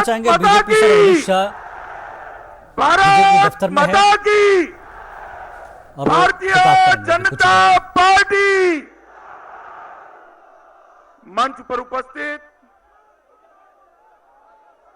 चाहेंगे BJP sir Amit Shah BJP दफ्तर में है और भारतीय जनता पार्टी मंच पर उपस्थित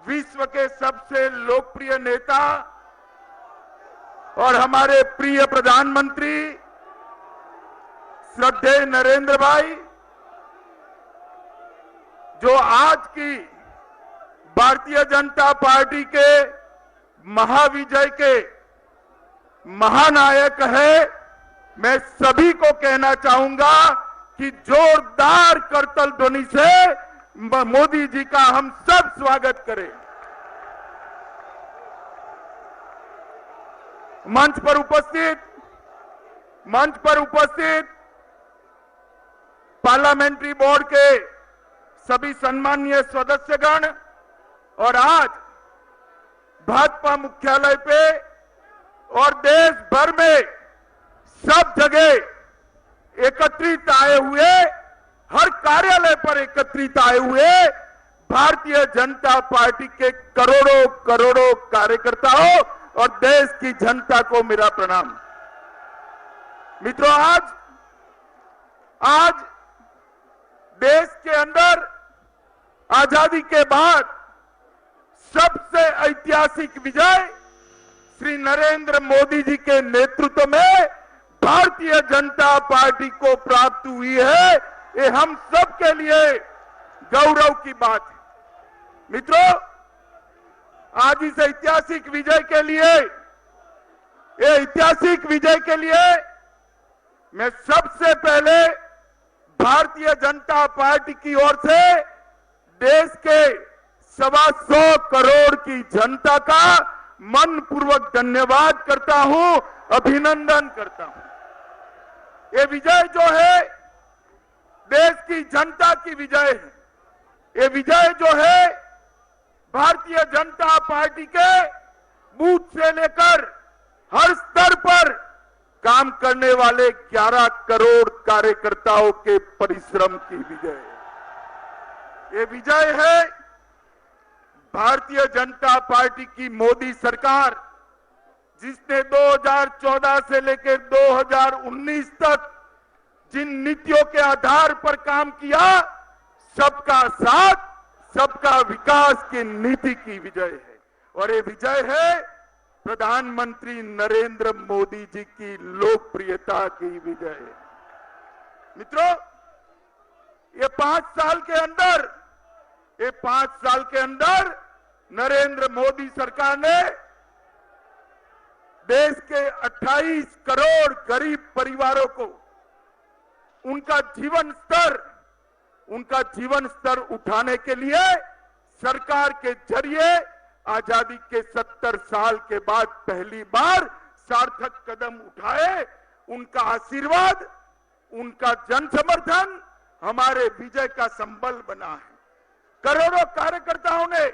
विश्व के सबसे लोकप्रिय नेता और हमारे प्रिय प्रधानमंत्री श्रद्धेय नरेंद्र भाई, जो आज की भारतीय जनता पार्टी के महाविजय के महानायक है, मैं सभी को कहना चाहूंगा कि जोरदार करतल ध्वनि से मोदी जी का हम सब स्वागत करें। मंच पर उपस्थित पार्लियामेंट्री बोर्ड के सभी सम्माननीय सदस्यगण और आज भाजपा मुख्यालय पे और देश भर में सब जगह एकत्रित आए हुए, हर कार्यालय पर एकत्रित आए हुए भारतीय जनता पार्टी के करोड़ों करोड़ों कार्यकर्ताओं और देश की जनता को मेरा प्रणाम। मित्रों, आज देश के अंदर आजादी के बाद सबसे ऐतिहासिक विजय श्री नरेंद्र मोदी जी के नेतृत्व में भारतीय जनता पार्टी को प्राप्त हुई है। ये हम सब के लिए गौरव की बात है। मित्रों, आज इस ऐतिहासिक विजय के लिए मैं सबसे पहले भारतीय जनता पार्टी की ओर से देश के 125 करोड़ की जनता का मनपूर्वक धन्यवाद करता हूं, अभिनंदन करता हूं। ये विजय जो है देश की जनता की विजय है। ये विजय जो है भारतीय जनता पार्टी के बूथ से लेकर हर स्तर पर काम करने वाले 11 करोड़ कार्यकर्ताओं के परिश्रम की विजय है। ये विजय है भारतीय जनता पार्टी की मोदी सरकार, जिसने 2014 से लेकर 2019 तक जिन नीतियों के आधार पर काम किया, सबका साथ सबका विकास की नीति की विजय है। और ये विजय है प्रधानमंत्री नरेंद्र मोदी जी की लोकप्रियता की विजय है। मित्रों, ये 5 साल के अंदर नरेंद्र मोदी सरकार ने देश के 28 करोड़ गरीब परिवारों को उनका जीवन स्तर उठाने के लिए सरकार के जरिए आजादी के 70 साल के बाद पहली बार सार्थक कदम उठाए। उनका आशीर्वाद, उनका जन समर्थन हमारे विजय का संबल बना है। करोड़ों कार्यकर्ताओं ने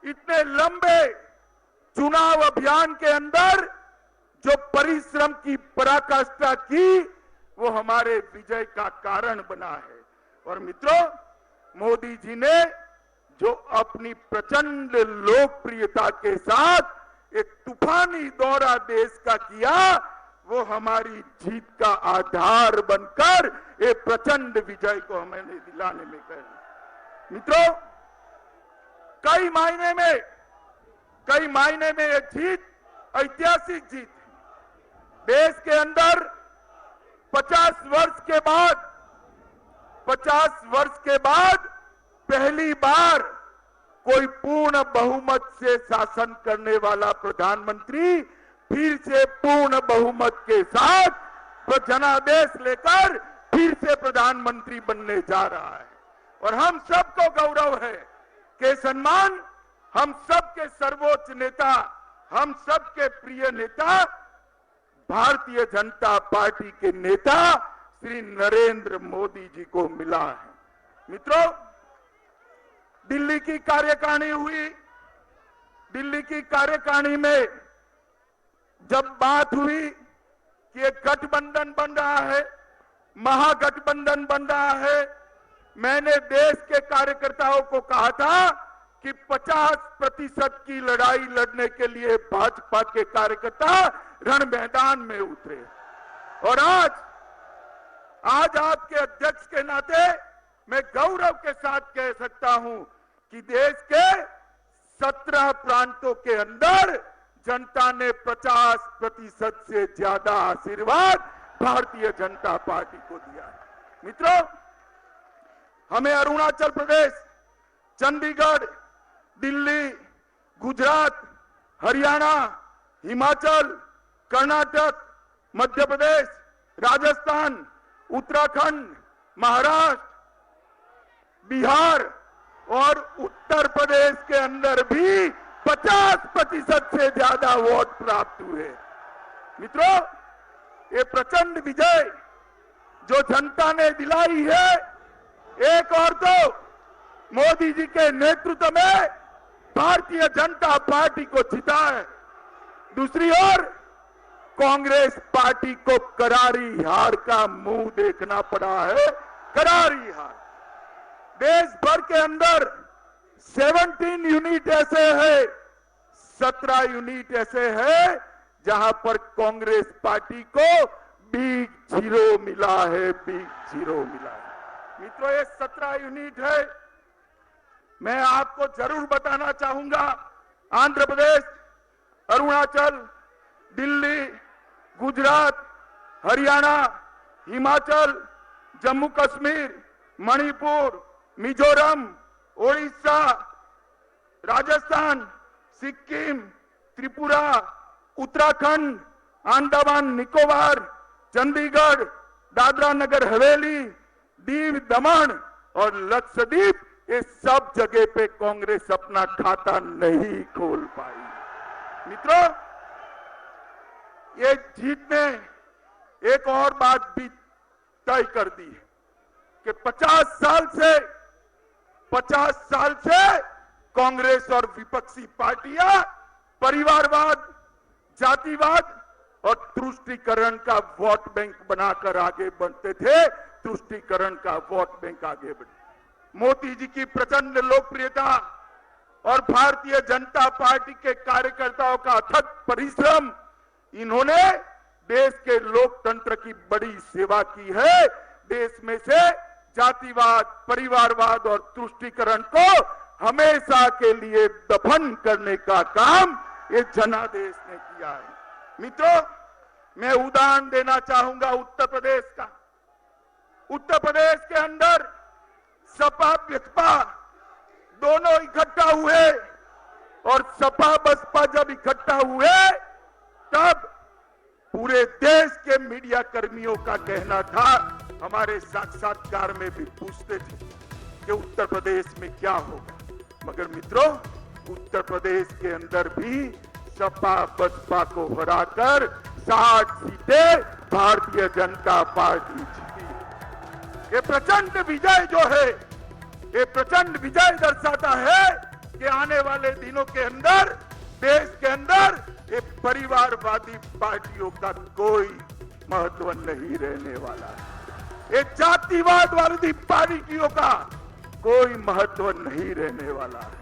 इतने लंबे चुनाव अभियान के अंदर जो परिश्रम की पराकाष्ठा की, वो हमारे विजय का कारण बना है। और मित्रों, मोदी जी ने जो अपनी प्रचंड लोकप्रियता के साथ एक तूफानी दौरा देश का किया, वो हमारी जीत का आधार बनकर एक प्रचंड विजय को हमें दिलाने में गए। मित्रों, कई मायने में ये जीत ऐतिहासिक जीत है। देश के अंदर 50 वर्ष के बाद पहली बार कोई पूर्ण बहुमत से शासन करने वाला प्रधानमंत्री फिर से पूर्ण बहुमत के साथ जनादेश लेकर फिर से प्रधानमंत्री बनने जा रहा है। और हम सबको गौरव है कि सम्मान हम सबके सर्वोच्च नेता, हम सबके प्रिय नेता, भारतीय जनता पार्टी के नेता श्री नरेंद्र मोदी जी को मिला है। मित्रों, दिल्ली की कार्यकारिणी हुई। दिल्ली की कार्यकारिणी में जब बात हुई कि एक गठबंधन बन रहा है, महागठबंधन बन रहा है, मैंने देश के कार्यकर्ताओं को कहा था कि 50% की लड़ाई लड़ने के लिए भाजपा के कार्यकर्ता रण मैदान में उतरे। और आज आपके अध्यक्ष के नाते मैं गौरव के साथ कह सकता हूं कि देश के 17 प्रांतों के अंदर जनता ने 50% से ज्यादा आशीर्वाद भारतीय जनता पार्टी को दिया है। मित्रों, हमें अरुणाचल प्रदेश, चंडीगढ़, दिल्ली, गुजरात, हरियाणा, हिमाचल, कर्नाटक, मध्य प्रदेश, राजस्थान, उत्तराखंड, महाराष्ट्र, बिहार और उत्तर प्रदेश के अंदर भी 50% से ज्यादा वोट प्राप्त हुए। मित्रों, ये प्रचंड विजय जो जनता ने दिलाई है, एक और तो मोदी जी के नेतृत्व में भारतीय जनता पार्टी को जीता है, दूसरी ओर कांग्रेस पार्टी को करारी हार का मुंह देखना पड़ा है। करारी हार। देश भर के अंदर 17 यूनिट ऐसे हैं, 17 यूनिट ऐसे हैं जहां पर कांग्रेस पार्टी को बिग जीरो मिला है, बिग जीरो मिला है। मित्रों, ये 17 यूनिट है। मैं आपको जरूर बताना चाहूंगा, आंध्र प्रदेश, अरुणाचल, दिल्ली, गुजरात, हरियाणा, हिमाचल, जम्मू कश्मीर, मणिपुर, मिजोरम, ओडिशा, राजस्थान, सिक्किम, त्रिपुरा, उत्तराखंड, अंडमान निकोबार, चंडीगढ़, दादरा नगर हवेली, दीव दमन और लक्षद्वीप, ये सब जगह पे कांग्रेस अपना खाता नहीं खोल पाई। मित्रों, ये जीत ने एक और बात भी तय कर दी है कि 50 साल से कांग्रेस और विपक्षी पार्टियां परिवारवाद, जातिवाद और तुष्टीकरण का वोट बैंक बनाकर आगे बढ़ते थे। तुष्टीकरण का वोट बैंक आगे बढ़े। मोदी जी की प्रचंड लोकप्रियता और भारतीय जनता पार्टी के कार्यकर्ताओं का अथक परिश्रम, इन्होंने देश के लोकतंत्र की बड़ी सेवा की है। देश में से जातिवाद, परिवारवाद और तुष्टीकरण को हमेशा के लिए दफन करने का काम ये जनादेश ने किया है। मित्रों, मैं उदाहरण देना चाहूंगा उत्तर प्रदेश का। उत्तर प्रदेश के अंदर सपा बसपा दोनों इकट्ठा हुए और सपा बसपा जब इकट्ठा हुए तब पूरे देश के मीडिया कर्मियों का कहना था, हमारे साक्षात्कार में भी पूछते थे कि उत्तर प्रदेश में क्या होगा। मगर मित्रों, उत्तर प्रदेश के अंदर भी सपा बसपा को हराकर 60 सीटें भारतीय जनता पार्टी जीती। ये प्रचंड विजय जो है, ये प्रचंड विजय दर्शाता है कि आने वाले दिनों के अंदर देश के अंदर ये परिवारवादी पार्टियों का कोई महत्व नहीं रहने वाला है। ये जातिवाद वाली पार्टियों का कोई महत्व नहीं रहने वाला है।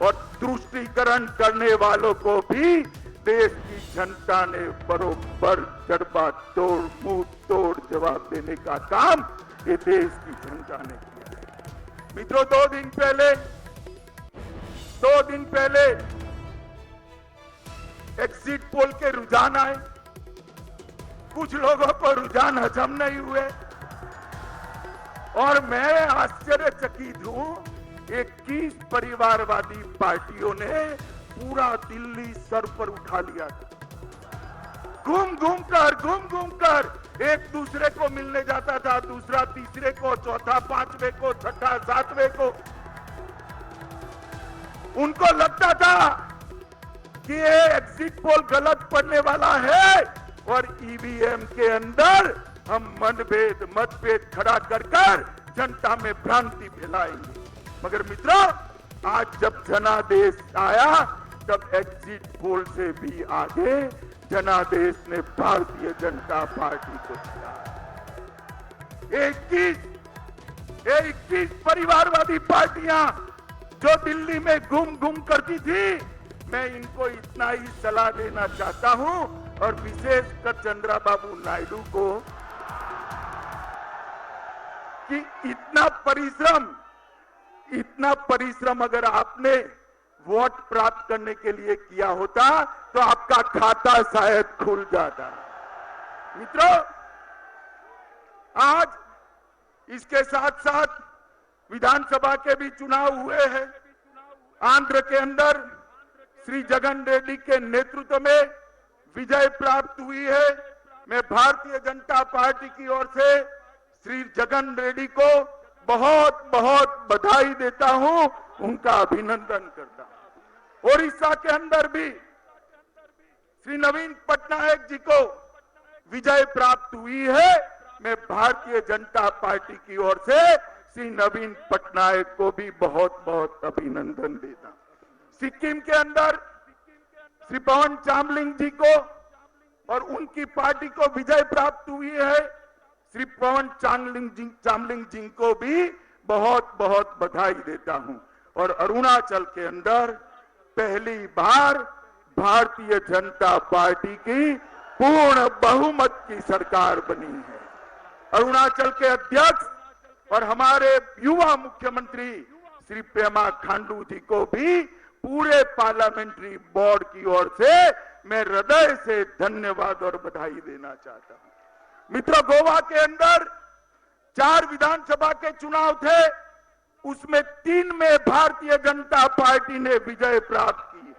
और तुष्टीकरण करने वालों को भी देश की जनता ने बरोबर जड़बा तोड़, मुंह तोड़ जवाब देने का काम ये देश की जनता ने किया है। मित्रों, 2 दिन पहले एग्जिट पोल के रुझान आए। कुछ लोगों को रुझान हजम नहीं हुए और मैं आश्चर्यचकित हूं, 21 परिवारवादी पार्टियों ने पूरा दिल्ली सर पर उठा लिया था। घूम घूम कर एक दूसरे को मिलने जाता था, दूसरा तीसरे को, चौथा पांचवें को, छठा सातवें को। उनको लगता था कि ये एग्जिट पोल गलत पड़ने वाला है और ईवीएम के अंदर हम मतभेद खड़ा कर जनता में भ्रांति फैलाएंगे। मगर मित्रों, आज जब जनादेश आया तब एग्जिट पोल से भी आगे जनादेश ने भारतीय जनता पार्टी को जिताया। 21 परिवारवादी पार्टियां जो दिल्ली में घूम करती थी, मैं इनको इतना ही सलाह देना चाहता हूं, और विशेषकर चंद्रबाबू नायडू को, कि इतना परिश्रम अगर आपने वोट प्राप्त करने के लिए किया होता तो आपका खाता शायद खुल जाता। मित्रों, आज इसके साथ साथ विधानसभा के भी चुनाव हुए हैं। आंध्र के अंदर श्री जगन रेड्डी के नेतृत्व में विजय प्राप्त हुई है। मैं भारतीय जनता पार्टी की ओर से श्री जगन रेड्डी को बहुत बहुत बधाई देता हूं, उनका अभिनंदन करता हूं। ओडिशा के अंदर भी श्री नवीन पटनायक जी को विजय प्राप्त हुई है। मैं भारतीय जनता पार्टी की ओर से श्री नवीन पटनायक को भी बहुत बहुत अभिनंदन देता हूं। सिक्किम के अंदर श्री पवन चामलिंग जी को और उनकी पार्टी को विजय प्राप्त हुई है। श्री पवन चामलिंग जी को भी बहुत बहुत बधाई देता हूं। और अरुणाचल के अंदर पहली बार भारतीय जनता पार्टी की पूर्ण बहुमत की सरकार बनी है। अरुणाचल के अध्यक्ष और हमारे युवा मुख्यमंत्री श्री पेमा खांडू जी को भी पूरे पार्लियामेंट्री बोर्ड की ओर से मैं हृदय से धन्यवाद और बधाई देना चाहता हूं। मित्रों, गोवा के अंदर 4 विधानसभा के चुनाव थे, उसमें 3 में भारतीय जनता पार्टी ने विजय प्राप्त की।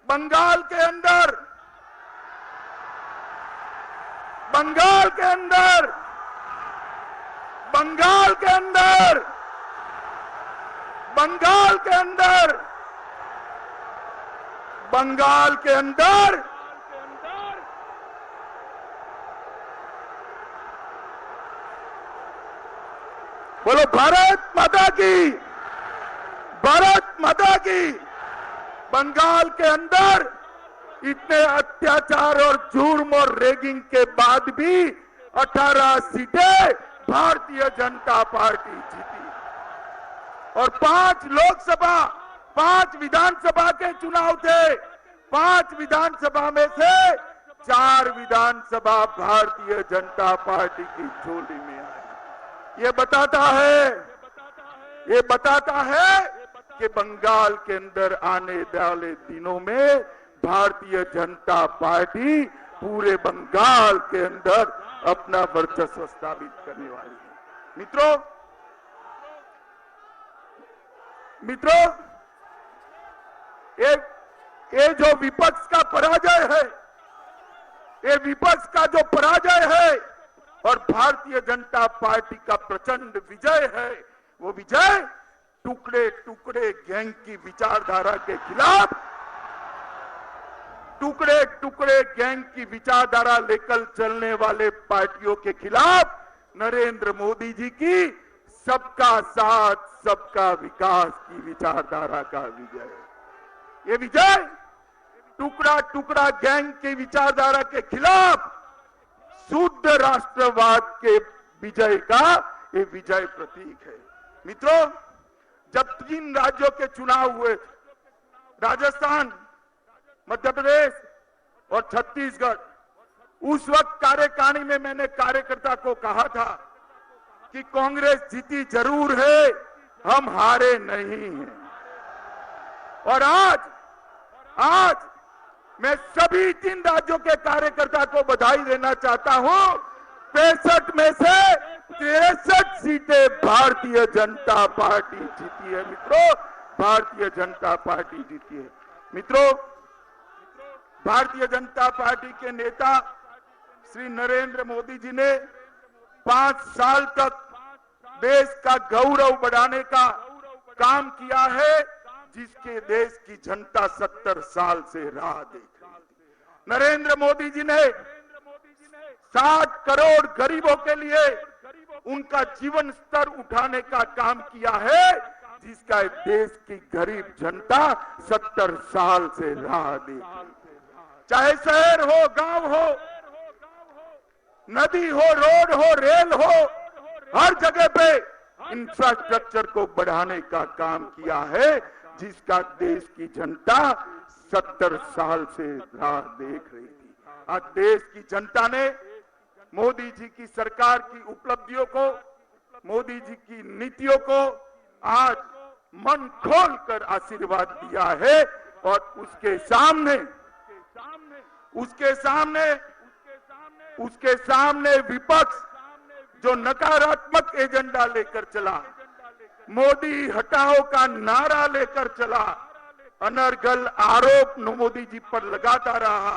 बंगाल के अंदर बंगाल के अंदर बोलो भारत माता की, भारत माता की। बंगाल के अंदर इतने अत्याचार और जुर्म और रेगिंग के बाद भी 18 सीटें भारतीय जनता पार्टी जीती। और 5 विधानसभा के चुनाव थे। 5 विधानसभा में से 4 विधानसभा भारतीय जनता पार्टी की झोली में आई। ये बताता है कि बंगाल के अंदर आने वाले दिनों में भारतीय जनता पार्टी पूरे बंगाल के अंदर अपना वर्चस्व स्थापित करने वाली है। मित्रों, ये जो विपक्ष का पराजय है, ये विपक्ष का जो पराजय है और भारतीय जनता पार्टी का प्रचंड विजय है, वो विजय टुकड़े टुकड़े गैंग की विचारधारा के खिलाफ, टुकड़े टुकड़े गैंग की विचारधारा लेकर चलने वाले पार्टियों के खिलाफ नरेंद्र मोदी जी की सबका साथ सबका विकास की विचारधारा का विजय है। ये विजय टुकड़ा टुकड़ा गैंग की विचारधारा के खिलाफ शुद्ध राष्ट्रवाद के विजय का ये विजय प्रतीक है। मित्रों, जब 3 राज्यों के चुनाव हुए, राजस्थान, मध्य प्रदेश और छत्तीसगढ़, उस वक्त कार्यकारिणी में मैंने कार्यकर्ता को कहा था कि कांग्रेस जीती जरूर है, हम हारे नहीं हैं। और आज मैं सभी 3 राज्यों के कार्यकर्ता को बधाई देना चाहता हूं। 65 में से 63 सीटें भारतीय जनता पार्टी जीती है। मित्रों, भारतीय जनता पार्टी जीती है। मित्रों, भारतीय जनता पार्टी के नेता श्री नरेंद्र मोदी जी ने 5 साल तक देश का गौरव बढ़ाने का काम किया है, जिसके देश की जनता 70 साल से राह देख रही थी। नरेंद्र मोदी जी ने 60 करोड़ गरीबों के लिए उनका जीवन स्तर उठाने का काम किया है, जिसका देश की गरीब जनता 70 साल से राह देख रही थी। चाहे शहर हो, गांव हो, नदी हो, रोड हो, रेल हो, हर जगह पे इंफ्रास्ट्रक्चर को बढ़ाने का काम किया है, जिसका देश की जनता 70 साल से राह देख रही थी। आज देश की जनता ने मोदी जी की सरकार की उपलब्धियों को, मोदी जी की नीतियों को आज मन खोल कर आशीर्वाद दिया है और उसके सामने विपक्ष जो नकारात्मक एजेंडा लेकर चला, मोदी हटाओ का नारा लेकर चला, अनर्गल आरोप मोदी जी पर लगाता रहा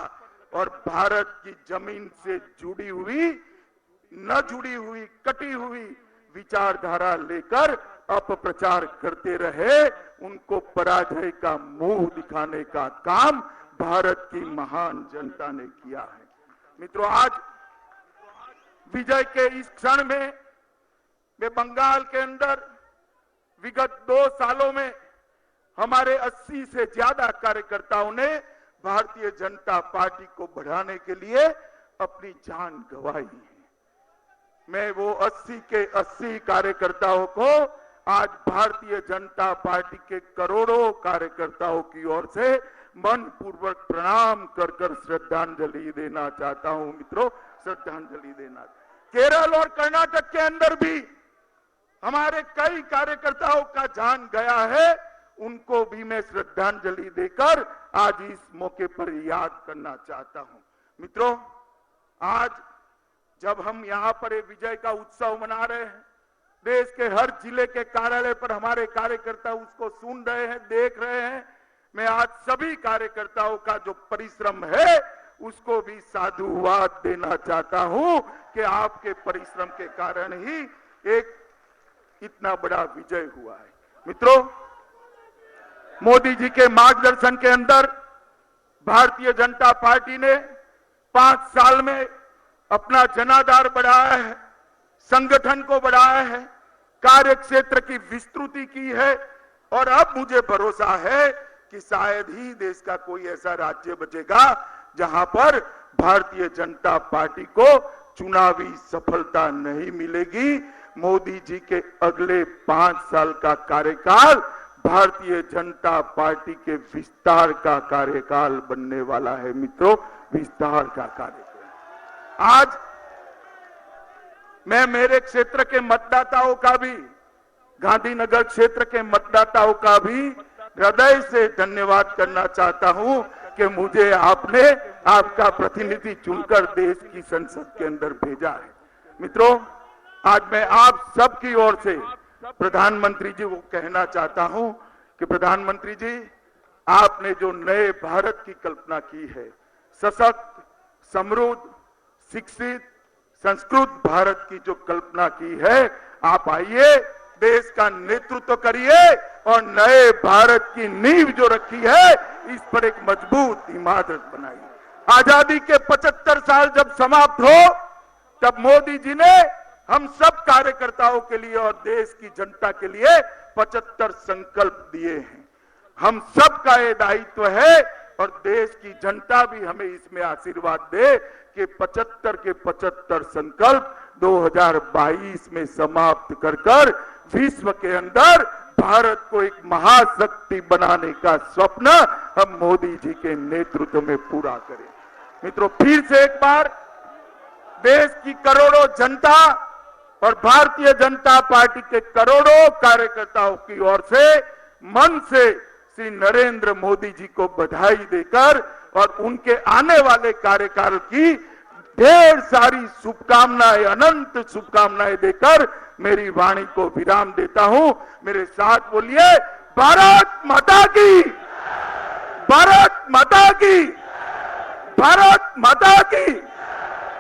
और भारत की जमीन से जुड़ी हुई, न जुड़ी हुई, कटी हुई विचारधारा लेकर अपप्रचार करते रहे, उनको पराजय का मुंह दिखाने का काम भारत की महान जनता ने किया है। मित्रों, आज विजय के इस क्षण में वे बंगाल के अंदर विगत 2 सालों में हमारे 80 से ज्यादा कार्यकर्ताओं ने भारतीय जनता पार्टी को बढ़ाने के लिए अपनी जान गंवाई है। मैं वो 80 के 80 कार्यकर्ताओं को आज भारतीय जनता पार्टी के करोड़ों कार्यकर्ताओं की ओर से मन पूर्वक प्रणाम कर कर श्रद्धांजलि देना चाहता हूं। मित्रों, श्रद्धांजलि देना। केरल और कर्नाटक के अंदर भी हमारे कई कार्यकर्ताओं का जान गया है, उनको भी मैं श्रद्धांजलि देकर आज इस मौके पर याद करना चाहता हूं। मित्रों, आज जब हम यहां पर एक विजय का उत्सव मना रहे हैं, देश के हर जिले के कार्यालय पर हमारे कार्यकर्ता उसको सुन रहे हैं, देख रहे हैं, मैं आज सभी कार्यकर्ताओं का जो परिश्रम है उसको भी साधुवाद देना चाहता हूं कि आपके परिश्रम के कारण ही एक इतना बड़ा विजय हुआ है। मित्रों, मोदी जी के मार्गदर्शन के अंदर भारतीय जनता पार्टी ने 5 साल में अपना जनाधार बढ़ाया है, संगठन को बढ़ाया है, कार्य क्षेत्र की विस्तृति की है और अब मुझे भरोसा है कि शायद ही देश का कोई ऐसा राज्य बचेगा जहां पर भारतीय जनता पार्टी को चुनावी सफलता नहीं मिलेगी। मोदी जी के अगले 5 साल का कार्यकाल भारतीय जनता पार्टी के विस्तार का कार्यकाल बनने वाला है। मित्रों, विस्तार का कार्यकाल। आज मैं मेरे क्षेत्र के मतदाताओं का भी, गांधीनगर क्षेत्र के मतदाताओं का भी हृदय से धन्यवाद करना चाहता हूं कि मुझे आपने आपका प्रतिनिधि चुनकर देश की संसद के अंदर भेजा है। मित्रों, आज मैं आप सबकी ओर से प्रधानमंत्री जी को कहना चाहता हूं कि प्रधानमंत्री जी, आपने जो नए भारत की कल्पना की है, सशक्त, समृद्ध, शिक्षित, संस्कृत भारत की जो कल्पना की है, आप आइए, देश का नेतृत्व करिए और नए भारत की नींव जो रखी है इस पर एक मजबूत इमारत बनाइए। आजादी के 75 साल जब समाप्त हो, तब मोदी जी ने हम सब कार्यकर्ताओं के लिए और देश की जनता के लिए 75 संकल्प दिए हैं। हम सब का ये दायित्व है और देश की जनता भी हमें इसमें आशीर्वाद दे कि 75 के 75 संकल्प 2022 में समाप्त कर विश्व के अंदर भारत को एक महाशक्ति बनाने का स्वप्न हम मोदी जी के नेतृत्व में पूरा करें। मित्रों, फिर से एक बार देश की करोड़ों जनता और भारतीय जनता पार्टी के करोड़ों कार्यकर्ताओं की ओर से मन से श्री नरेंद्र मोदी जी को बधाई देकर और उनके आने वाले कार्यकाल की ढेर सारी शुभकामनाएं, अनंत शुभकामनाएं देकर मेरी वाणी को विराम देता हूं। मेरे साथ बोलिए, भारत माता की, भारत माता की, भारत माता की।